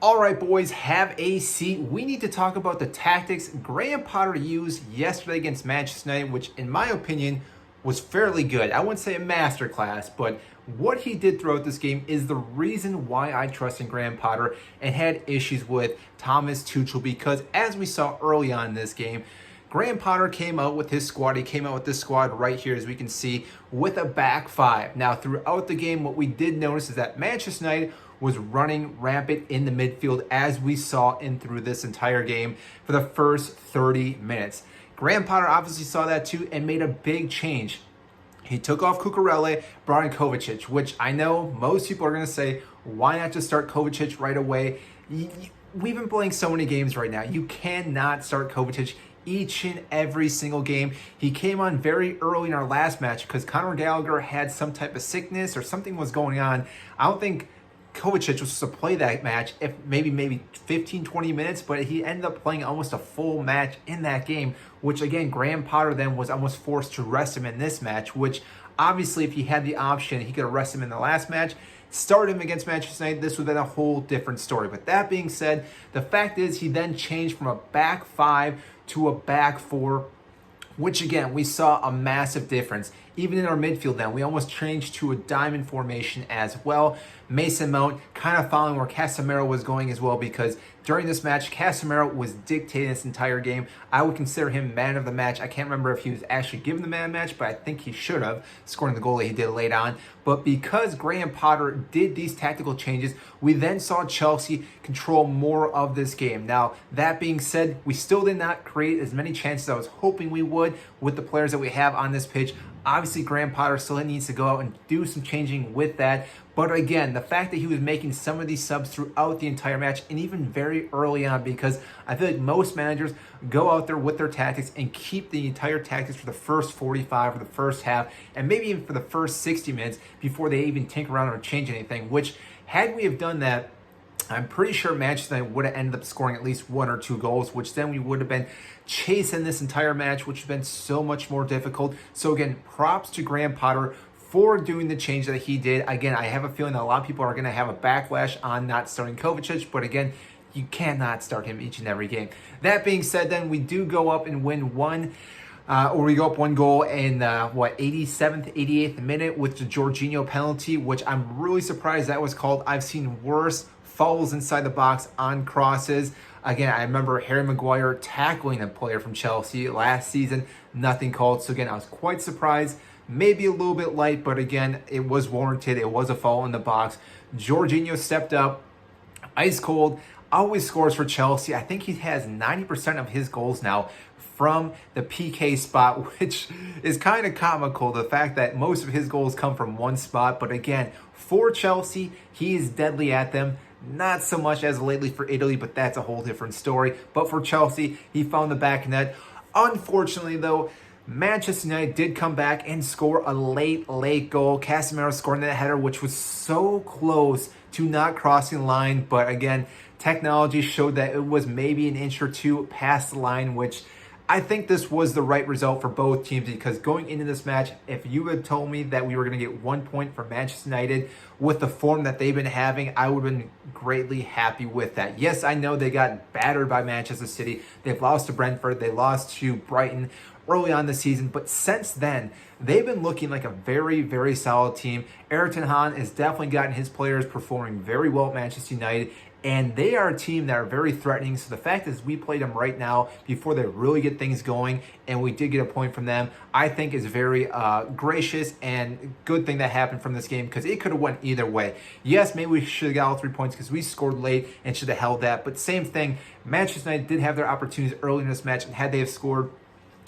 All right, boys, have a seat. We need to talk about the tactics Graham Potter used yesterday against Manchester United, which, in my opinion, was fairly good. I wouldn't say a masterclass, but what he did throughout this game is the reason why I trust in Graham Potter and had issues with Thomas Tuchel, because as we saw early on in this game, Graham Potter came out with his squad. He came out with this squad right here, as we can see, with a back five. Now, throughout the game, what we did notice is that Manchester United was running rampant in the midfield, as we saw in through this entire game for the first 30 minutes. Graham Potter obviously saw that too and made a big change. He took off Cucurella, brought in Kovacic, which I know most people are going to say, why not just start Kovacic right away? We've been playing so many games right now. You cannot start Kovacic each and every single game. He came on very early in our last match because Conor Gallagher had some type of sickness or something was going on. I don't think Kovacic was supposed to play that match, if maybe 15, 20 minutes, but he ended up playing almost a full match in that game, which again, Graham Potter then was almost forced to rest him in this match, which obviously if he had the option, he could have rested him in the last match, start him against Manchester United, this would have been a whole different story. But that being said, the fact is he then changed from a back five to a back four, which again, we saw a massive difference. Even in our midfield then, we almost changed to a diamond formation as well. Mason Mount kind of following where Casemiro was going as well, because during this match, Casemiro was dictating this entire game. I would consider him man of the match. I can't remember if he was actually given the man of the match, but I think he should have, scoring the goal that he did late on. But because Graham Potter did these tactical changes, we then saw Chelsea control more of this game. Now, that being said, we still did not create as many chances as I was hoping we would with the players that we have on this pitch. Obviously, Graham Potter still needs to go out and do some changing with that. But again, the fact that he was making some of these subs throughout the entire match and even very early on, because I feel like most managers go out there with their tactics and keep the entire tactics for the first 45 or the first half, and maybe even for the first 60 minutes before they even tinker around or change anything, which had we have done that, I'm pretty sure Manchester United would have ended up scoring at least 1 or 2 goals, which then we would have been chasing this entire match, which has been so much more difficult. So again, props to Graham Potter for doing the change that he did. Again, I have a feeling that a lot of people are going to have a backlash on not starting Kovacic, but again, you cannot start him each and every game. That being said, then we do go up and win we go up 1 goal in 87th, 88th minute with the Jorginho penalty, which I'm really surprised that was called. I've seen worse fouls inside the box on crosses. Again, I remember Harry Maguire tackling a player from Chelsea last season, nothing called. So again, I was quite surprised. Maybe a little bit light, but again, it was warranted. It was a foul in the box. Jorginho stepped up, ice cold, always scores for Chelsea. I think he has 90% of his goals now from the PK spot, which is kind of comical, the fact that most of his goals come from one spot. But again, for Chelsea, he is deadly at them. Not so much as lately for Italy, but that's a whole different story. But for Chelsea, he found the back net. Unfortunately, though, Manchester United did come back and score a late goal. Casemiro scoring that header, which was so close to not crossing the line. But again, technology showed that it was maybe an inch or two past the line, which I think this was the right result for both teams, because going into this match, if you had told me that we were going to get 1 point from Manchester United with the form that they've been having, I would have been greatly happy with that. Yes, I know they got battered by Manchester City. They've lost to Brentford. They lost to Brighton early on the season. But since then, they've been looking like a very, very solid team. Erik ten Hag has definitely gotten his players performing very well at Manchester United. And they are a team that are very threatening. So the fact is we played them right now before they really get things going, and we did get a point from them, I think is very gracious and good thing that happened from this game, because it could have went either way. Yes, maybe we should have got all 3 points because we scored late and should have held that. But same thing, Manchester United did have their opportunities early in this match, and had they have scored,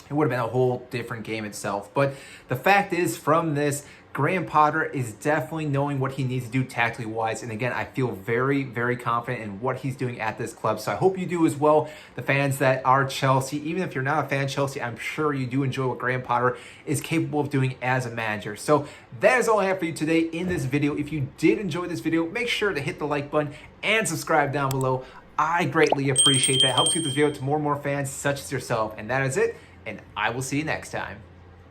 it would have been a whole different game itself. But the fact is, from this, Graham Potter is definitely knowing what he needs to do tactically wise. And again, I feel very, very confident in what he's doing at this club. So I hope you do as well. The fans that are Chelsea, even if you're not a fan of Chelsea, I'm sure you do enjoy what Graham Potter is capable of doing as a manager. So that is all I have for you today in this video. If you did enjoy this video, make sure to hit the like button and subscribe down below. I greatly appreciate that. It helps get this video to more and more fans such as yourself. And that is it. And I will see you next time.